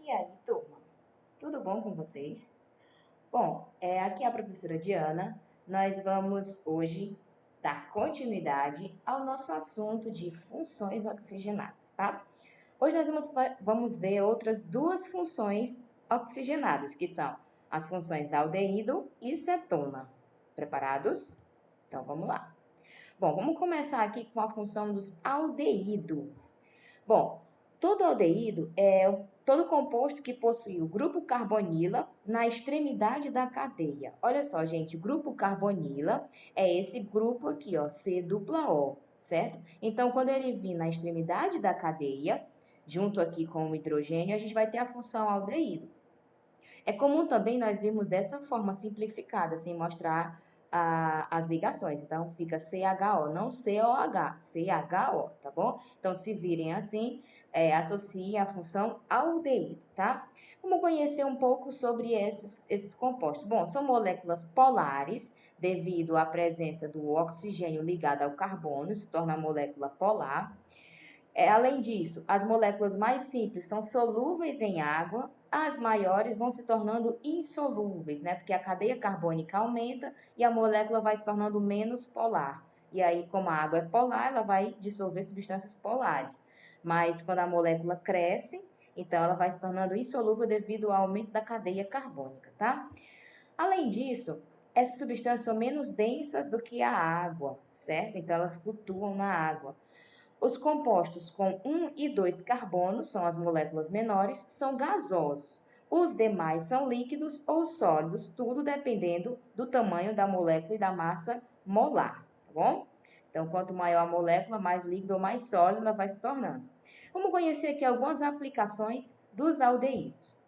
E aí, turma? Tudo bom com vocês? Bom, aqui é a professora Diana. Nós vamos hoje dar continuidade ao nosso assunto de funções oxigenadas, tá? Hoje nós vamos ver outras duas funções oxigenadas, que são as funções aldeído e cetona. Preparados? Então, vamos lá. Bom, vamos começar aqui com a função dos aldeídos. Bom, todo aldeído é todo composto que possui o grupo carbonila na extremidade da cadeia. Olha só, gente, o grupo carbonila é esse grupo aqui, ó, C-O, certo? Então, quando ele vir na extremidade da cadeia, junto aqui com o hidrogênio, a gente vai ter a função aldeído. É comum também nós vermos dessa forma simplificada, sem mostrar as ligações. Então, fica CHO, não COH, CHO, tá bom? Então, se virem assim, associe a função aldeído, tá? Vamos conhecer um pouco sobre esses compostos. Bom, são moléculas polares, devido à presença do oxigênio ligado ao carbono, se torna a molécula polar. Além disso, as moléculas mais simples são solúveis em água, as maiores vão se tornando insolúveis, né? Porque a cadeia carbônica aumenta e a molécula vai se tornando menos polar. E aí, como a água é polar, ela vai dissolver substâncias polares. Mas quando a molécula cresce, então ela vai se tornando insolúvel devido ao aumento da cadeia carbônica, tá? Além disso, essas substâncias são menos densas do que a água, certo? Então elas flutuam na água. Os compostos com 1 e 2 carbonos, são as moléculas menores, são gasosos. Os demais são líquidos ou sólidos, tudo dependendo do tamanho da molécula e da massa molar, tá bom? Então, quanto maior a molécula, mais líquida ou mais sólida ela vai se tornando. Vamos conhecer aqui algumas aplicações dos aldeídos.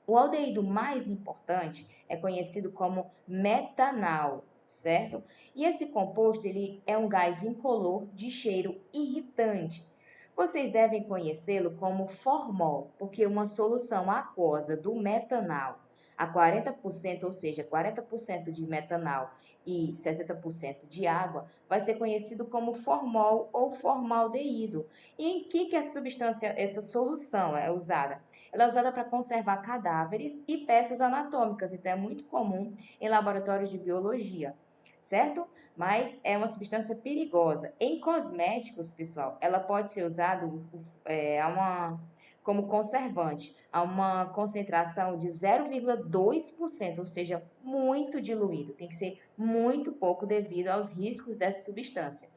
O aldeído mais importante é conhecido como metanal, certo? E esse composto ele é um gás incolor de cheiro irritante. Vocês devem conhecê-lo como formol, porque uma solução aquosa do metanal a 40%, ou seja, 40% de metanal e 60% de água, vai ser conhecido como formol ou formaldeído. E em que essa substância, essa solução é usada? Ela é usada para conservar cadáveres e peças anatômicas, então é muito comum em laboratórios de biologia, certo? Mas é uma substância perigosa. Em cosméticos, pessoal, ela pode ser usada como conservante a uma concentração de 0,2%, ou seja, muito diluído. Tem que ser muito pouco devido aos riscos dessa substância.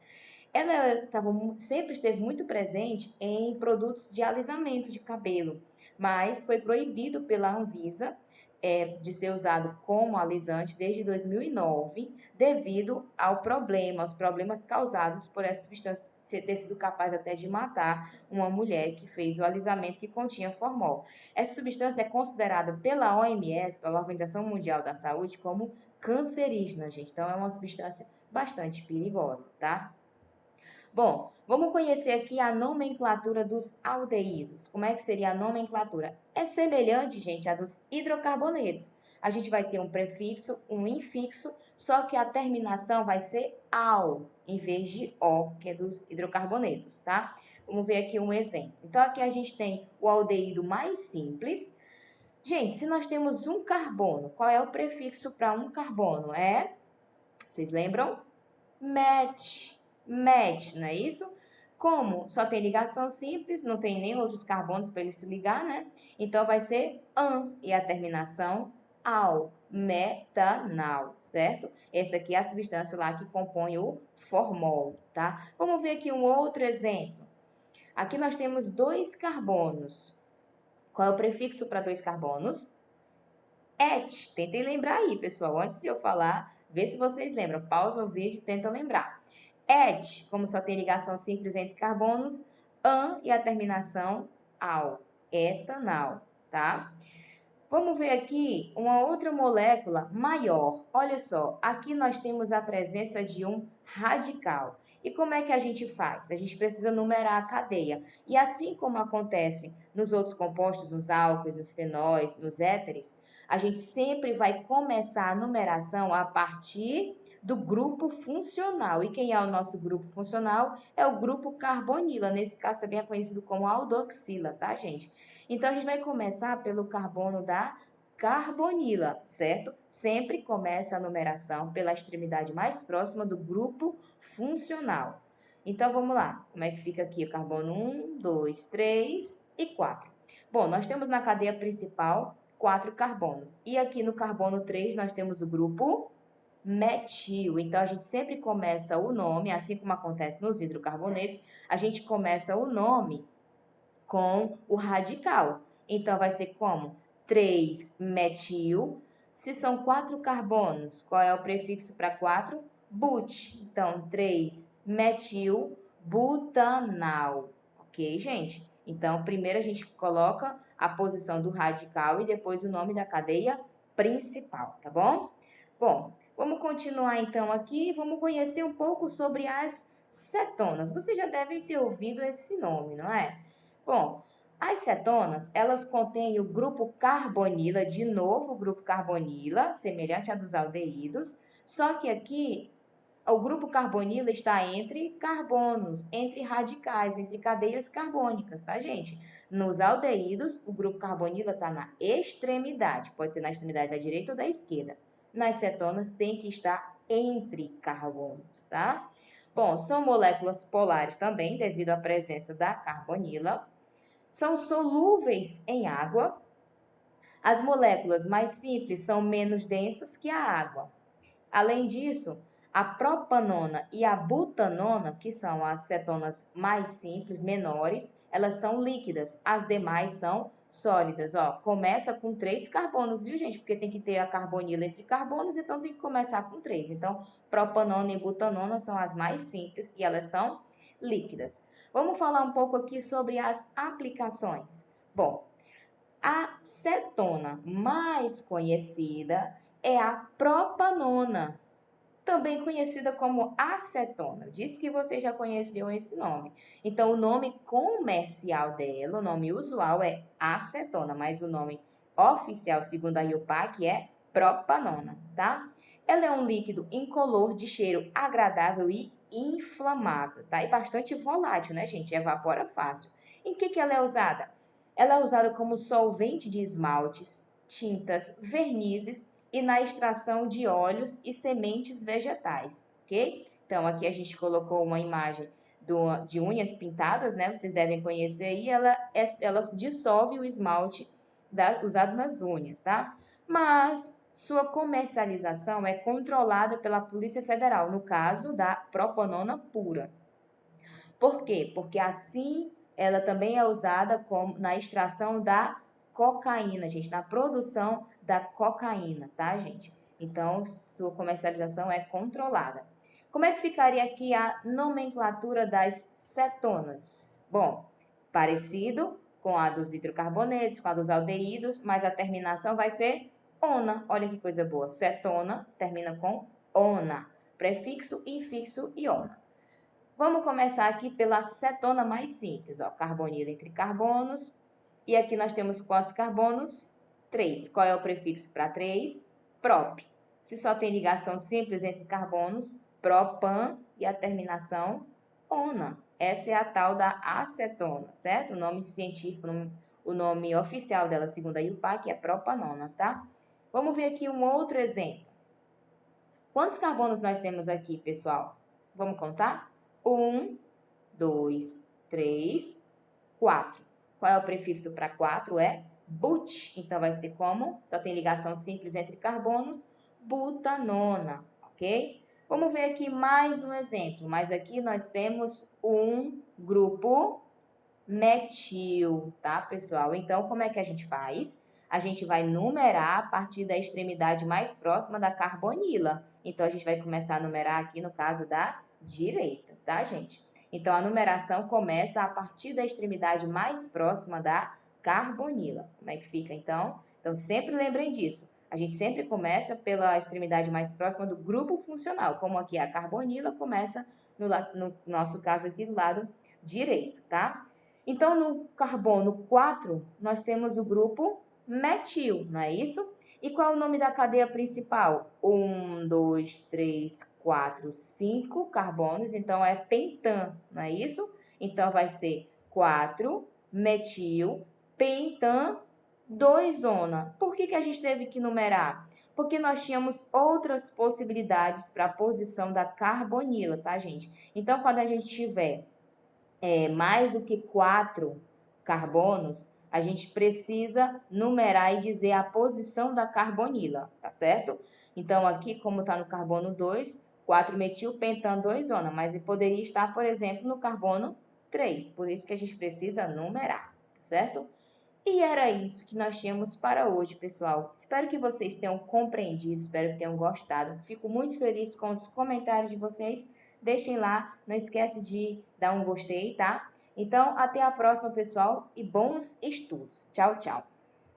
Ela sempre esteve muito presente em produtos de alisamento de cabelo, mas foi proibido pela Anvisa de ser usado como alisante desde 2009, devido aos problemas causados por essa substância ter sido capaz até de matar uma mulher que fez o alisamento que continha formol. Essa substância é considerada pela OMS, pela Organização Mundial da Saúde, como cancerígena, gente. Então, é uma substância bastante perigosa, tá? Bom, vamos conhecer aqui a nomenclatura dos aldeídos. Como é que seria a nomenclatura? É semelhante, gente, à dos hidrocarbonetos. A gente vai ter um prefixo, um infixo, só que a terminação vai ser AL, em vez de O, que é dos hidrocarbonetos, tá? Vamos ver aqui um exemplo. Então, aqui a gente tem o aldeído mais simples. Gente, se nós temos um carbono, qual é o prefixo para um carbono? Vocês lembram? Met, não é isso? Como só tem ligação simples, não tem nem outros carbonos para ele se ligar, né? Então, vai ser an e a terminação ao, metanal, certo? Essa aqui é a substância lá que compõe o formol, tá? Vamos ver aqui um outro exemplo. Aqui nós temos 2 carbonos. Qual é o prefixo para 2 carbonos? Et. Tentem lembrar aí, pessoal. Antes de eu falar, vê se vocês lembram. Pausa o vídeo e tenta lembrar. Et, como só tem ligação simples entre carbonos, an e a terminação ao, etanal, tá? Vamos ver aqui uma outra molécula maior. Olha só, aqui nós temos a presença de um radical. E como é que a gente faz? A gente precisa numerar a cadeia. E assim como acontece nos outros compostos, nos álcools, nos fenóis, nos éteres, a gente sempre vai começar a numeração a partir do grupo funcional. E quem é o nosso grupo funcional? É o grupo carbonila. Nesse caso também é conhecido como aldoxila, tá, gente? Então, a gente vai começar pelo carbono da carbonila, certo? Sempre começa a numeração pela extremidade mais próxima do grupo funcional. Então, vamos lá. Como é que fica aqui o carbono 1, 2, 3 e 4? Bom, nós temos na cadeia principal 4 carbonos. E aqui no carbono 3 nós temos o grupo metil. Então, a gente sempre começa o nome, assim como acontece nos hidrocarbonetos, a gente começa o nome com o radical. Então, vai ser como? 3-metil. Se são 4 carbonos, qual é o prefixo para 4? But. Então, 3-metil-butanal. Ok, gente? Então, primeiro a gente coloca a posição do radical e depois o nome da cadeia principal, tá bom? Bom, vamos continuar então aqui, vamos conhecer um pouco sobre as cetonas. Vocês já devem ter ouvido esse nome, não é? Bom, as cetonas, elas contêm o grupo carbonila, de novo o grupo carbonila, semelhante a dos aldeídos, só que aqui o grupo carbonila está entre carbonos, entre radicais, entre cadeias carbônicas, tá, gente? Nos aldeídos, o grupo carbonila está na extremidade, pode ser na extremidade da direita ou da esquerda. Nas cetonas tem que estar entre carbonos, tá? Bom, são moléculas polares também, devido à presença da carbonila. São solúveis em água. As moléculas mais simples são menos densas que a água. Além disso, a propanona e a butanona, que são as cetonas mais simples, menores, elas são líquidas. As demais são sólidas. Ó, começa com 3 carbonos, viu, gente? Porque tem que ter a carbonila entre carbonos, então tem que começar com 3. Então, propanona e butanona são as mais simples e elas são líquidas. Vamos falar um pouco aqui sobre as aplicações. Bom, a cetona mais conhecida é a propanona, também conhecida como acetona. Diz que vocês já conheciam esse nome. Então, o nome comercial dela, o nome usual é acetona, mas o nome oficial, segundo a IUPAC, é propanona, tá? Ela é um líquido incolor de cheiro agradável e inflamável, tá? E bastante volátil, né, gente? Evapora fácil. Em que ela é usada? Ela é usada como solvente de esmaltes, tintas, vernizes e na extração de óleos e sementes vegetais, ok? Então, aqui a gente colocou uma imagem de unhas pintadas, né? Vocês devem conhecer aí, ela dissolve o esmalte usado nas unhas, tá? Mas sua comercialização é controlada pela Polícia Federal, no caso da propanona pura. Por quê? Porque assim ela também é usada na extração da cocaína, gente, na produção da cocaína, tá, gente? Então, sua comercialização é controlada. Como é que ficaria aqui a nomenclatura das cetonas? Bom, parecido com a dos hidrocarbonetos, com a dos aldeídos, mas a terminação vai ser ona. Olha que coisa boa. Cetona termina com ona. Prefixo, infixo e ona. Vamos começar aqui pela cetona mais simples, ó, carbonila entre carbonos. E aqui nós temos quantos carbonos? 3. Qual é o prefixo para 3? Prop. Se só tem ligação simples entre carbonos, propan e a terminação ona. Essa é a tal da acetona, certo? O nome científico, o nome oficial dela, segundo a IUPAC, é propanona, tá? Vamos ver aqui um outro exemplo. Quantos carbonos nós temos aqui, pessoal? Vamos contar? 1, 2, 3, 4. Qual é o prefixo para 4? É but. Então, vai ser como? Só tem ligação simples entre carbonos, butanona, ok? Vamos ver aqui mais um exemplo. Mas aqui nós temos um grupo metil, tá, pessoal? Então, como é que a gente faz? A gente vai numerar a partir da extremidade mais próxima da carbonila. Então, a gente vai começar a numerar aqui no caso da direita, tá, gente? Então, a numeração começa a partir da extremidade mais próxima da carbonila. Como é que fica, então? Então, sempre lembrem disso. A gente sempre começa pela extremidade mais próxima do grupo funcional. Como aqui a carbonila começa, no nosso caso aqui, do lado direito, tá? Então, no carbono 4, nós temos o grupo metil, não é isso? E qual é o nome da cadeia principal? 1, 2, 3, 4, 5 carbonos, então é pentan, não é isso? Então vai ser 4-metil pentan 2-ona. Por que a gente teve que numerar? Porque nós tínhamos outras possibilidades para a posição da carbonila, tá, gente? Então, quando a gente tiver mais do que 4 carbonos, a gente precisa numerar e dizer a posição da carbonila, tá certo? Então, aqui, como está no carbono 2, 4-metil-pentan 2-ona, mas ele poderia estar, por exemplo, no carbono 3, por isso que a gente precisa numerar, tá certo? E era isso que nós tínhamos para hoje, pessoal. Espero que vocês tenham compreendido, espero que tenham gostado. Fico muito feliz com os comentários de vocês. Deixem lá, não esquece de dar um gostei, tá? Então, até a próxima, pessoal, e bons estudos. Tchau, tchau.